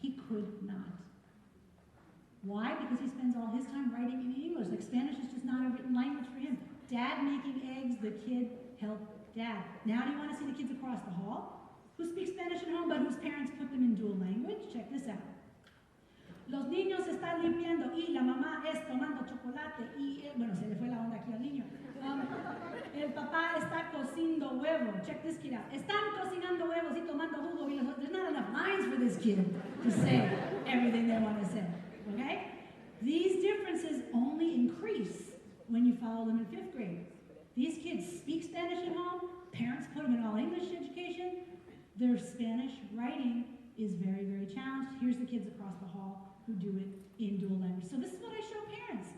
he could not. Why? Because he spends all his time writing in English. Like Spanish is just not a written language for him. Dad making eggs, the kid helped dad. Now do you want to see the kids across the hall who speak Spanish at home but whose parents put them in dual language? Check this out. Los niños están limpiando y la mamá es tomando chocolate y, bueno, se le fue la onda aquí al niño. El papá está cociendo huevo. Check this kid out. Están cocinando huevos y tomando jugo. There's not enough lines for this kid to say everything they want to say, okay? These differences only increase when you follow them in 5th grade. These kids speak Spanish at home. Parents put them in all English education. Their Spanish writing is very, very challenged. Here's the kids across the hall who do it in dual language. So this is what I show parents.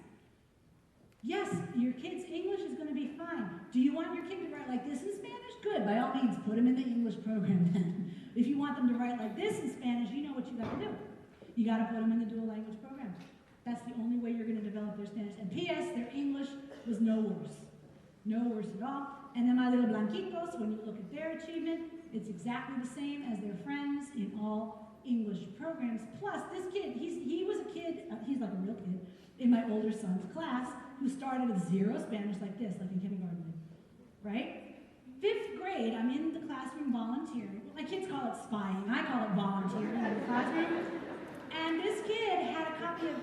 Yes, your kid's English is going to be fine. Do you want your kid to write like this in Spanish? Good. By all means, put them in the English program then. If you want them to write like this in Spanish, you know what you got to do. You got to put them in the dual language program. That's the only way you're going to develop their Spanish. And P.S., their English was no worse. No worse at all. And then my little blanquitos, when you look at their achievement, it's exactly the same as their friends in all English programs. Plus, this kid, he was a kid, he's like a real kid, in my older son's class, who started with 0 Spanish like this, like in kindergarten, right? 5th grade, I'm in the classroom volunteering. My kids call it spying, I call it volunteering in the classroom. And this kid had a copy of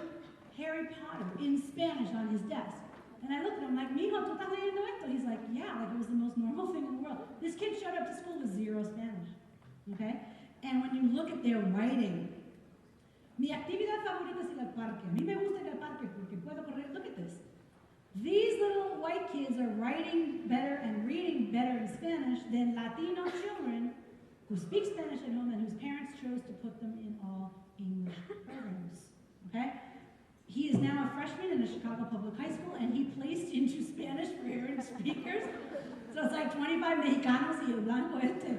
Harry Potter in Spanish on his desk. And I looked at him like, mijo, ¿tú estás leyendo esto? He's like, yeah, like it was the most normal thing in the world. This kid showed up to school with 0 Spanish, okay? And when you look at their writing, mi actividad favorita es ir al parque. A mí me gusta ir al parque porque puedo correr. Look at this. These little white kids are writing better and reading better in Spanish than Latino children who speak Spanish at home and whose parents chose to put them in all English programs, okay? He is now a freshman in a Chicago public high school, and he placed into Spanish for heritage speakers. So it's like 25 Mexicanos y el blanco este.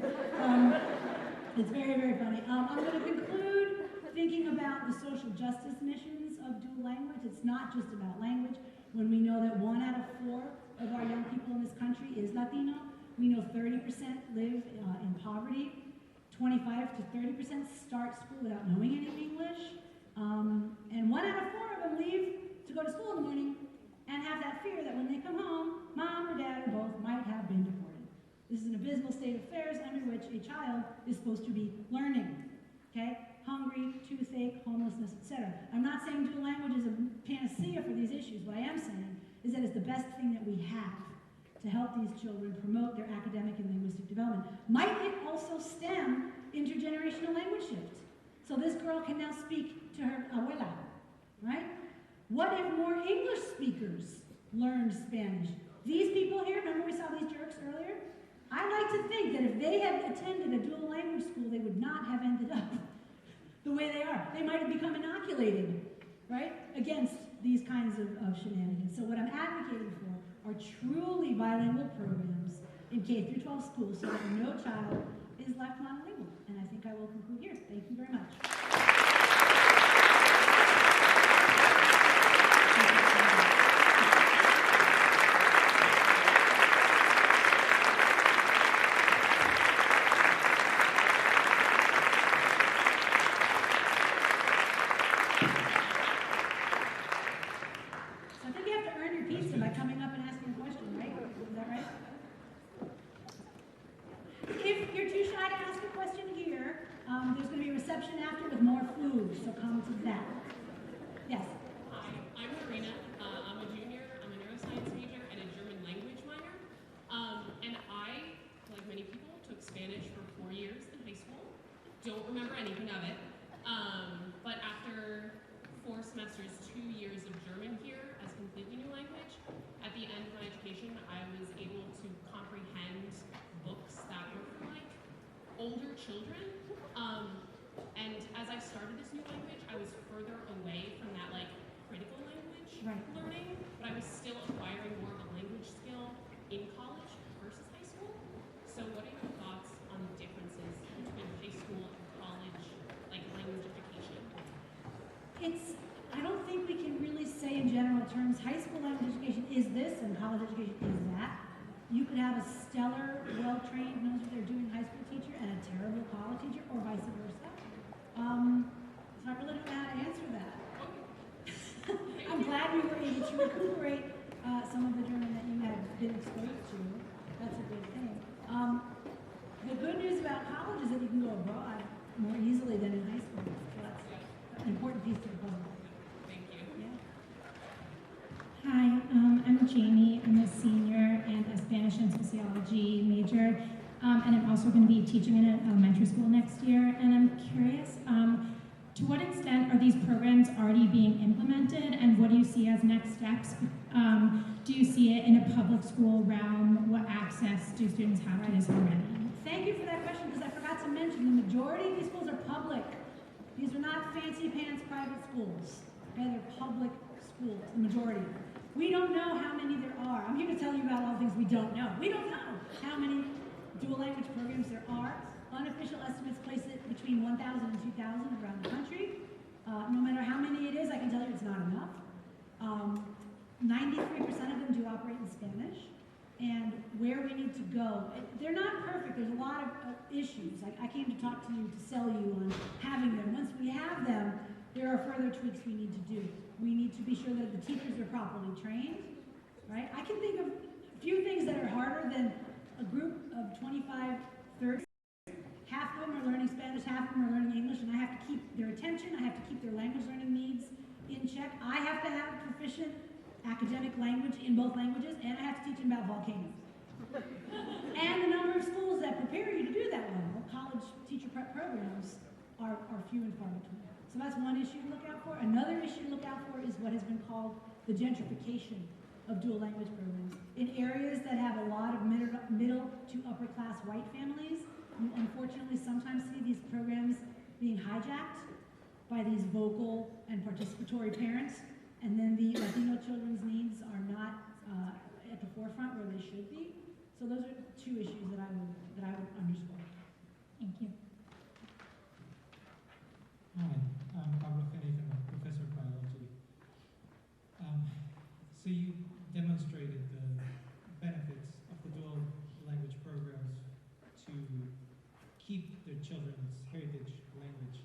It's very, very funny. I'm going to conclude thinking about the social justice missions of dual language. It's not just about language. When we know that 1 out of 4 of our young people in this country is Latino, we know 30% live in poverty. 25 to 30% start school without knowing any English. And 1 out of 4 of them leave to go to school in the morning and have that fear that when they come home, mom or dad or both might have been deported. This is an abysmal state of affairs under which a child is supposed to be learning, okay? Hungry, toothache, homelessness, etc. I'm not saying dual language is a panacea for these issues. What I am saying is that it's the best thing that we have to help these children promote their academic and linguistic development. Might it also stem intergenerational language shift? So this girl can now speak to her abuela, right? What if more English speakers learned Spanish? These people here, remember we saw these jerks earlier? I like to think that if they had attended a dual language school, they would not have ended up the way they are. They might have become inoculated, right, against these kinds of shenanigans. So what I'm advocating for are truly bilingual programs in K through 12 schools so that no child is left monolingual. And I think I will conclude here. Thank you very much. After with more food, so come to that. Yes? Hi, I'm Marina. I'm a junior. I'm a neuroscience major and a German language minor. And I, like many people, took Spanish for 4 years in high school. Don't remember anything of it. But after 4 semesters, 2 years of German here as completely new language, at the end of my education, I was able to comprehend books that were for like older children. And as I started this new language, I was further away from that like critical language learning, but I was still acquiring more of a language skill in college versus high school. So what are your thoughts on the differences between high school and college, like language education? I don't think we can really say in general terms, high school language education is this and college education is that. You could have a stellar, well-trained, knows what they're doing high school teacher and a terrible college teacher, or vice versa. So I really don't know how to answer that. I'm glad we were able to recuperate some of the German that you had been exposed to. That's a good thing. The good news about college is that you can go abroad more easily than in high school. So that's an important piece to the puzzle. Thank you. Yeah. Hi, I'm Jamie. I'm a senior and a Spanish and sociology major. And I'm also going to be teaching in an elementary school next year. And I'm curious, to what extent are these programs already being implemented, and what do you see as next steps? Do you see it in a public school realm? What access do students have to this already? Thank you for that question, because I forgot to mention the majority of these schools are public. These are not fancy pants private schools. Okay, they're public schools, the majority of them. We don't know how many there are. I'm here to tell you about all the things we don't know. We don't know how many dual language programs there are. Unofficial estimates place it between 1,000 and 2,000 around the country. No matter how many it is, I can tell you it's not enough. 93% of them do operate in Spanish. And where we need to go, they're not perfect. There's a lot of issues. I came to talk to you to sell you on having them. Once we have them, there are further tweaks we need to do. We need to be sure that the teachers are properly trained, right? I can think of a few things that are harder than a group of 25, 30. Half of them are learning Spanish, half of them are learning English, and I have to keep their attention, I have to keep their language learning needs in check. I have to have proficient academic language in both languages, and I have to teach them about volcanoes. And the number of schools that prepare you to do that well, college teacher prep programs, are few and far between. So that's one issue to look out for. Another issue to look out for is what has been called the gentrification of dual language programs. In areas that have a lot of middle to upper class white families, you unfortunately sometimes see these programs being hijacked by these vocal and participatory parents, and then the Latino children's needs are not at the forefront where they should be. So those are two issues that I would underscore. Thank you. Hi, I'm Pablo Jerez, I'm a professor of biology. So you demonstrated the benefits of the dual language program children's heritage language.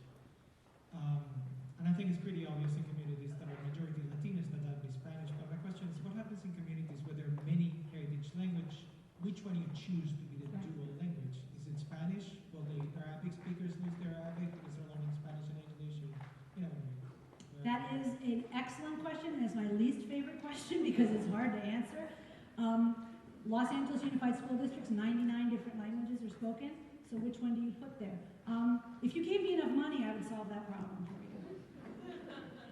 And I think it's pretty obvious in communities that are majority Latinos that would be Spanish. But my question is, what happens in communities where there are many heritage language? Which one you choose to be the dual language? Is it Spanish? Will the Arabic speakers lose their Arabic because they're learning Spanish and English? Or, you know, that is an excellent question, and it's my least favorite question because it's hard to answer. Los Angeles Unified School District's 99 different languages are spoken, so which one do you put there? If you gave me enough money, I would solve that problem for you.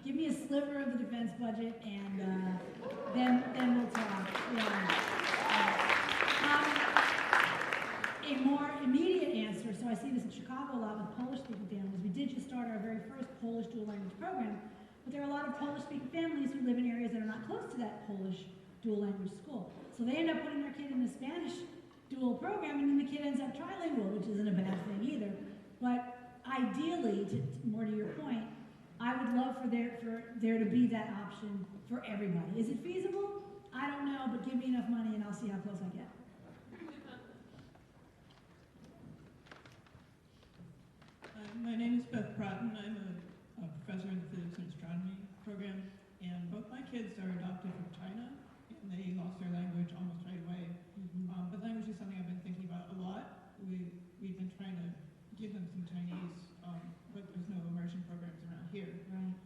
Give me a sliver of the defense budget, and then we'll talk. A more immediate answer, so I see this in Chicago a lot with Polish-speaking families. We did just start our very first Polish dual language program, but there are a lot of Polish-speaking families who live in areas that are not close to that Polish dual language school. So they end up putting their kid in the Spanish dual program, and then the kid ends up trilingual, which isn't a bad thing either. But ideally, more to your point, I would love for there to be that option for everybody. Is it feasible? I don't know, but give me enough money and I'll see how close I get. My name is Beth Pratton. I'm a professor in the physics and astronomy program, and both my kids are adopted from China, and they lost their language almost right away. But language is something I've been thinking about a lot. We've been trying to give them some Chinese, but there's no immersion programs around here. Right.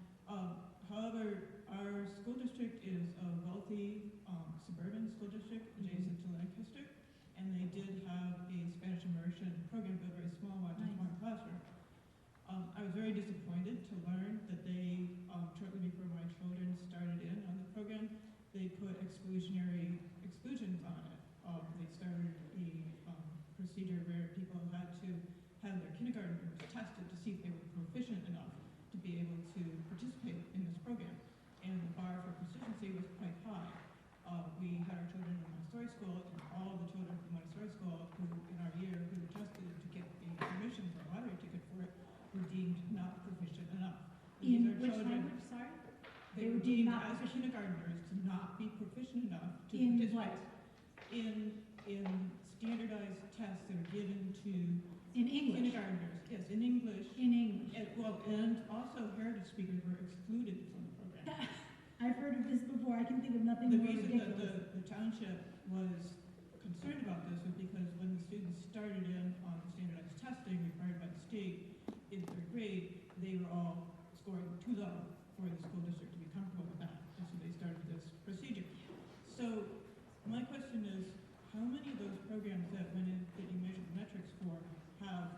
However, our school district is a wealthy suburban school district adjacent to Lancaster, and they did have a Spanish immersion program, but a very small one, just one classroom. I was very disappointed to learn that they, shortly before my children started in on the program, they put exclusions on it. They started a procedure where people had to have their kindergartners tested to see if they were proficient enough to be able to participate in this program. And the bar for proficiency was quite high. We had our children in Montessori school, and all of the children from Montessori school who, in our year, who were tested to get the permission for a lottery ticket for it, were deemed not proficient enough. In which language, sorry? They were deemed as kindergartners to not be proficient enough to In participate. what? In standardized tests that are given to In English? kindergartners. Yes, in English. In English. And also heritage speakers were excluded from the program. I've heard of this before. I can think of nothing The more reason that ridiculous. the township was concerned about this was because when the students started in on the standardized testing required by the state in third grade, they were all scoring too low for the school district to be comfortable with that. And so they started this procedure. So my question is, how many of those programs that went in that you measured the metrics for have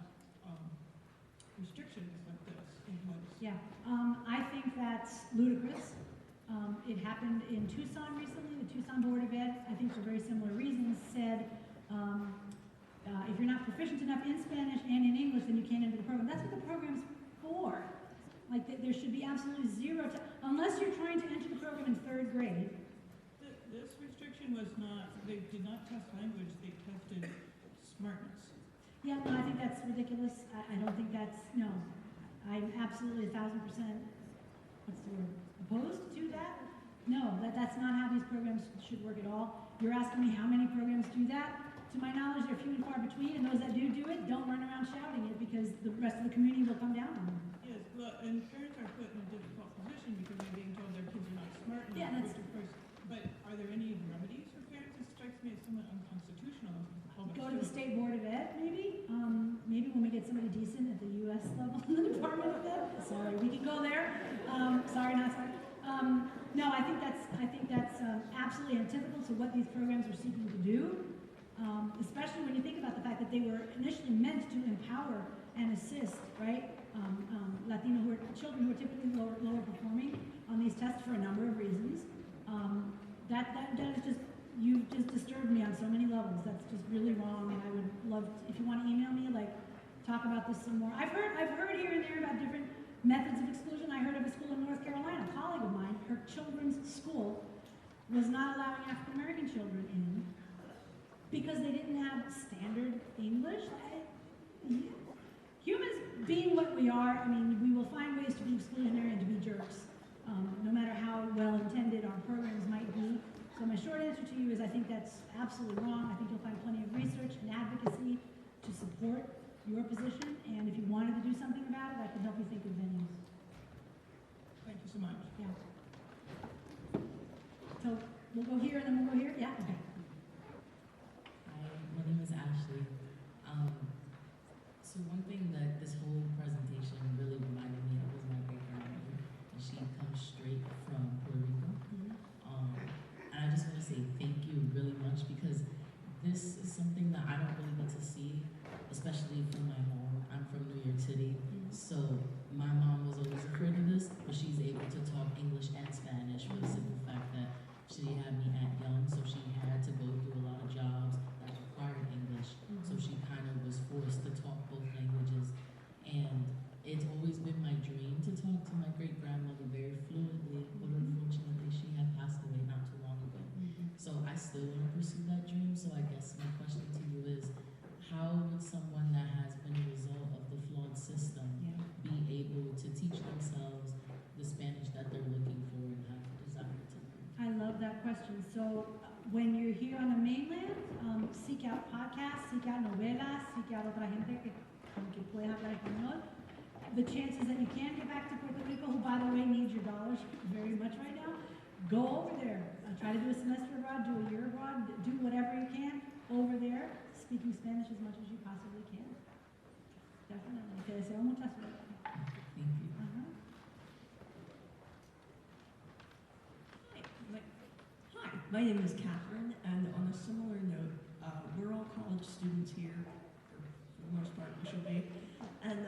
restrictions like this in place? Yeah, I think that's ludicrous. It happened in Tucson recently. The Tucson Board of Ed, I think for very similar reasons, said if you're not proficient enough in Spanish and in English, then you can't enter the program. That's what the program's for. Like, there should be absolutely zero, unless you're trying to enter the program in third grade. This restriction was not, they did not test language, they tested smartness. Yeah, no, I think that's ridiculous. I don't think that's, no. I'm absolutely 1,000%, what's the word, opposed to that? No, that's not how these programs should work at all. You're asking me how many programs do that? To my knowledge, they're few and far between, and those that do it, don't run around shouting it because the rest of the community will come down on them. Yes, well, and parents are put in a difficult position because they're being told their kids are not smart enough. Yeah, that's... Which of course, but are there any remedies for parents? It strikes me as somewhat unconstitutional. Go to the State Board of Ed, maybe? Maybe when we get somebody decent at the U.S. level in the Department of Ed. Sorry, we can go there. Sorry, not sorry. No, I think that's absolutely antithetical to what these programs are seeking to do. Especially when you think about the fact that they were initially meant to empower and assist, right? Latino children who are typically lower performing on these tests for a number of reasons. That is just, you've just disturbed me on so many levels. That's just really wrong, and I would love to, if you want to email me, like, talk about this some more. I've heard here and there about different methods of exclusion. I heard of a school in North Carolina, a colleague of mine, her children's school was not allowing African American children in because they didn't have standard English. Humans being what we are, I mean, we will find ways to be exclusionary and to be jerks, no matter how well-intended our programs might be. So my short answer to you is I think that's absolutely wrong. I think you'll find plenty of research and advocacy to support your position, and if you wanted to do something about it, I could help you think of venues. Thank you so much. Yeah. So we'll go here and then we'll go here? Yeah? Okay. Hi, my name is Ashley. So one thing that this whole presentation really reminded me of was my great grandmother, and she comes straight from Puerto Rico. And I just want to say thank you really much, because this is something that I don't really get to see, especially from my home. I'm from New York City, so my mom was always afraid of this, but she's able to talk English and Spanish for the simple fact that she had me at young, so she had to go through a lot of jobs that required English. So she kind of was forced to talk both languages, and it's always been my dream to talk to my great grandmother very fluently, but unfortunately she had passed away not too long ago. So I still want to pursue that dream. So I guess my question to you is, how would someone that has been a result of the flawed system be able to teach themselves the Spanish that they're looking for and have a desire to learn? I love that question. So when you're here on the mainland, seek out podcasts, seek out novelas, seek out otra gente que pueda hablar español. The chances that you can get back to Puerto Rico, who by the way needs your dollars very much right now, go over there. Try to do a semester abroad, do a year abroad, do whatever you can over there, speaking Spanish as much as you possibly can. Definitely. Te deseo mucha suerte. Thank you. Hi, my name is Catherine, and on a similar note, we're all college students here, or for the most part we should be, and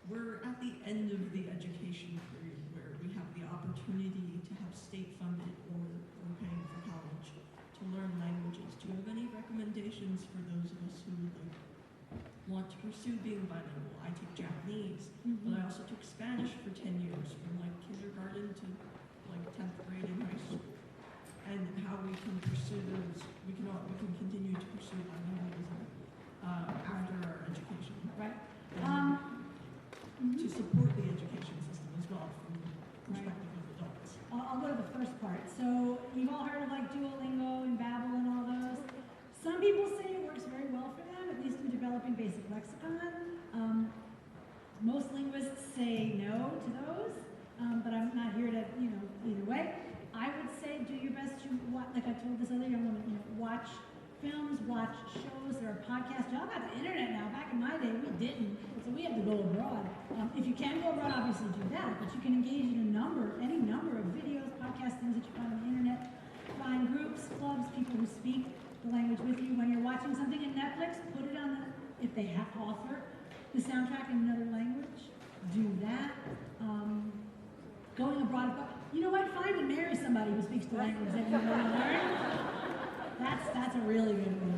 we're at the end of the education period where we have the opportunity to have state-funded or paying for college to learn languages. Do you have any recommendations for those of us who want to pursue being bilingual? I take Japanese, but I also took Spanish for 10 years, from like kindergarten to like 10th grade in high school. And how we can pursue those, we can continue to pursue bilingualism after our education. Right. To support the education system as well from the perspective of adults. I'll go to the first part. So you've all heard of like Duolingo and Babbel and all those. Some people say it works very well for them, at least in developing basic lexicon. Most linguists say no to those, but I'm not here to, either way. I would say do your best to, like I told this other young woman, watch films, watch shows, there are podcasts. Y'all got the internet now. Back in my day, we didn't, so we had to go abroad. If you can go abroad, obviously do that, but you can engage in any number of videos, podcasts, things that you find on the internet. Find groups, clubs, people who speak the language with you. When you're watching something in Netflix, put it on if they have offer the soundtrack in another language, do that. Going abroad, you know what? Find and marry somebody who speaks the language that you want to learn. That's a really good way.